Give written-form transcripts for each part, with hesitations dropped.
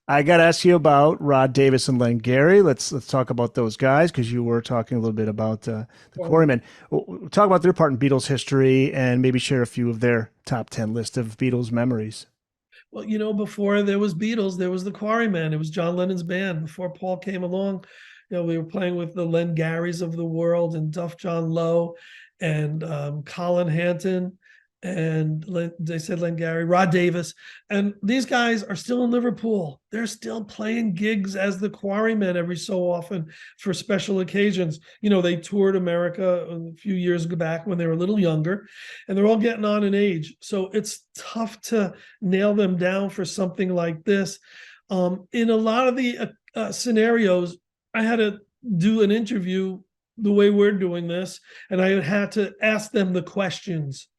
I got to ask you about Rod Davis and Len Gary. Let's talk about those guys because you were talking a little bit about the Quarrymen. We'll talk about their part in Beatles history and maybe share a few of their top 10 list of Beatles memories. Well, before there was Beatles, there was the Quarrymen. It was John Lennon's band. Before Paul came along, we were playing with the Len Garys of the world and Duff John Lowe and Colin Hanton and they said Len Gary, Rod Davis. And these guys are still in Liverpool. They're still playing gigs as the Quarrymen every so often for special occasions. They toured America a few years back when they were a little younger, and they're all getting on in age. So it's tough to nail them down for something like this. In a lot of the scenarios, I had to do an interview the way we're doing this, and I had to ask them the questions.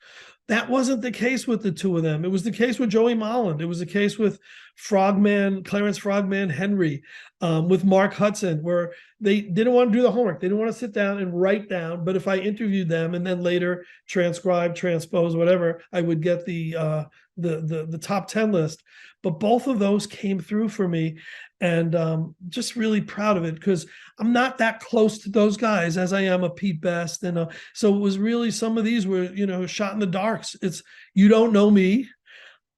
That wasn't the case with the two of them. It was the case with Joey Molland. It was the case with Clarence Frogman Henry, with Mark Hudson, where they didn't want to do the homework. They didn't want to sit down and write down. But if I interviewed them and then later transcribe, transpose, whatever, I would get the top 10 list. But both of those came through for me, and just really proud of it because I'm not that close to those guys as I am a Pete Best. And so it was really, some of these were, shot in the darks. It's, you don't know me.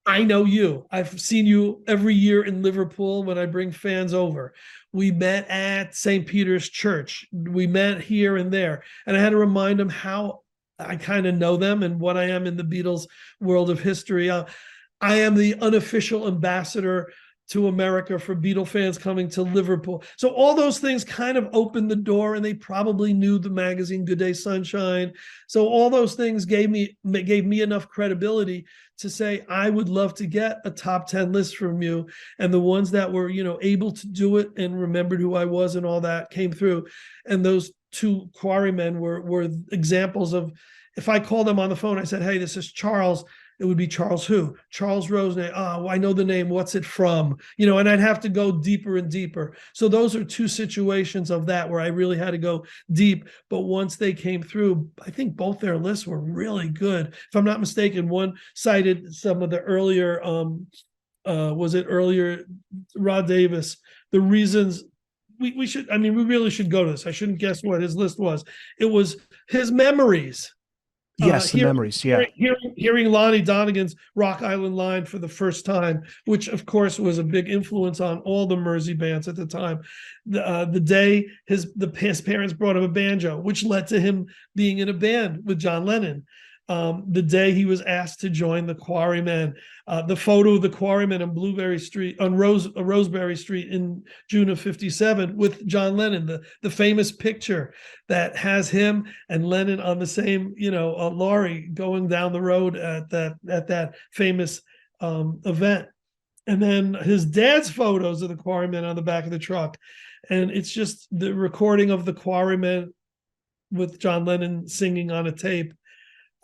I know you. I've seen you every year in Liverpool when I bring fans over. We met at St. Peter's Church. We met here and there. And I had to remind them how I kind of know them and what I am in the Beatles world of history. I am the unofficial ambassador to America for Beatle fans coming to Liverpool. So all those things kind of opened the door, and they probably knew the magazine Good Day Sunshine. So all those things gave me enough credibility to say I would love to get a top 10 list from you. And the ones that were, able to do it and remembered who I was and all that came through. And those two Quarrymen were examples of, if I called them on the phone, I said, "Hey, this is Charles." It would be Charles who? Charles Rosenay. Oh, I know the name. What's it from? And I'd have to go deeper and deeper. So those are two situations of that where I really had to go deep. But once they came through, I think both their lists were really good. If I'm not mistaken, one cited some of the earlier, was it earlier, Rod Davis, the reasons we should, we really should go to this. I shouldn't guess what his list was. It was his memories. Yes, the memories. Yeah. Hearing Lonnie Donegan's Rock Island Line for the first time, which of course was a big influence on all the Mersey bands at the time. The day his parents brought him a banjo, which led to him being in a band with John Lennon. The day he was asked to join the Quarrymen, the photo of the Quarrymen on Blueberry Street, on Roseberry Street in June of '57 with John Lennon, the famous picture that has him and Lennon on the same, lorry going down the road at that famous event. And then his dad's photos of the Quarrymen on the back of the truck. And it's just the recording of the Quarrymen with John Lennon singing on a tape,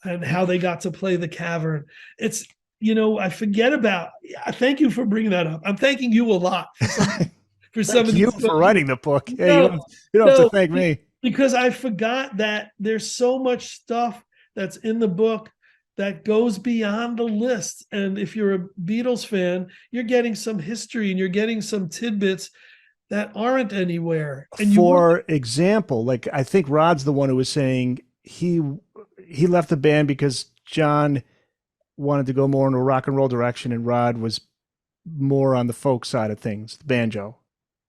and how they got to play the Cavern. It's, I forget about. Thank you for bringing that up. I'm thanking you a lot for some Thank of you these for questions. writing the book. Yeah, No, you don't have to no, thank me. because I forgot that there's so much stuff that's in the book that goes beyond the list. And if you're a Beatles fan, you're getting some history and you're getting some tidbits that aren't anywhere. And you will. For example, like I think Rod's the one who was saying he left the band because John wanted to go more in a rock and roll direction, and Rod was more on the folk side of things, the banjo.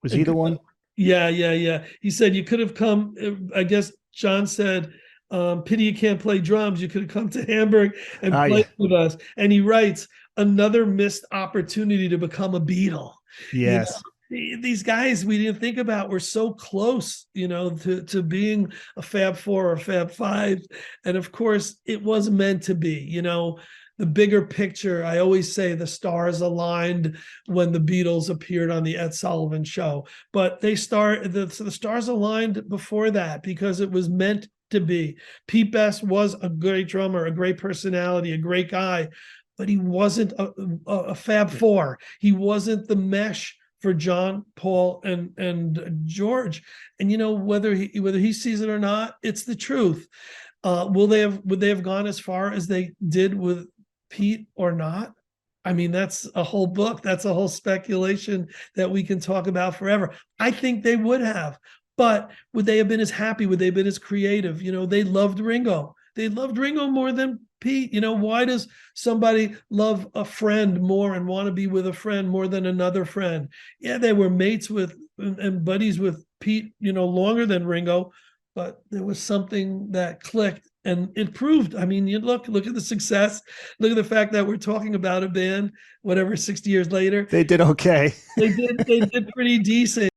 Was he the one? Yeah, yeah, yeah. He said you could have come. I guess John said, "Pity you can't play drums. You could have come to Hamburg and Ah, played yeah. with us." And he writes, "Another missed opportunity to become a Beatle." You know, Yes. these guys we didn't think about were so close, to being a Fab Four or Fab Five, and of course it was meant to be. The bigger picture. I always say the stars aligned when the Beatles appeared on the Ed Sullivan Show, but the stars aligned before that because it was meant to be. Pete Best was a great drummer, a great personality, a great guy, but he wasn't a Fab Four. He wasn't the mesh for John, Paul, and George. And whether he sees it or not, it's the truth. Would they have gone as far as they did with Pete or not? I mean, that's a whole book. That's a whole speculation that we can talk about forever. I think they would have, but would they have been as happy? Would they have been as creative? You know, they loved Ringo. They loved Ringo more than Pete. You know, why does somebody love a friend more and want to be with a friend more than another friend? Yeah, they were mates with and buddies with Pete, you know, longer than Ringo, but there was something that clicked and it proved. I mean, you look at the success. Look at the fact that we're talking about a band, whatever, 60 years later. They did okay. They did pretty decent.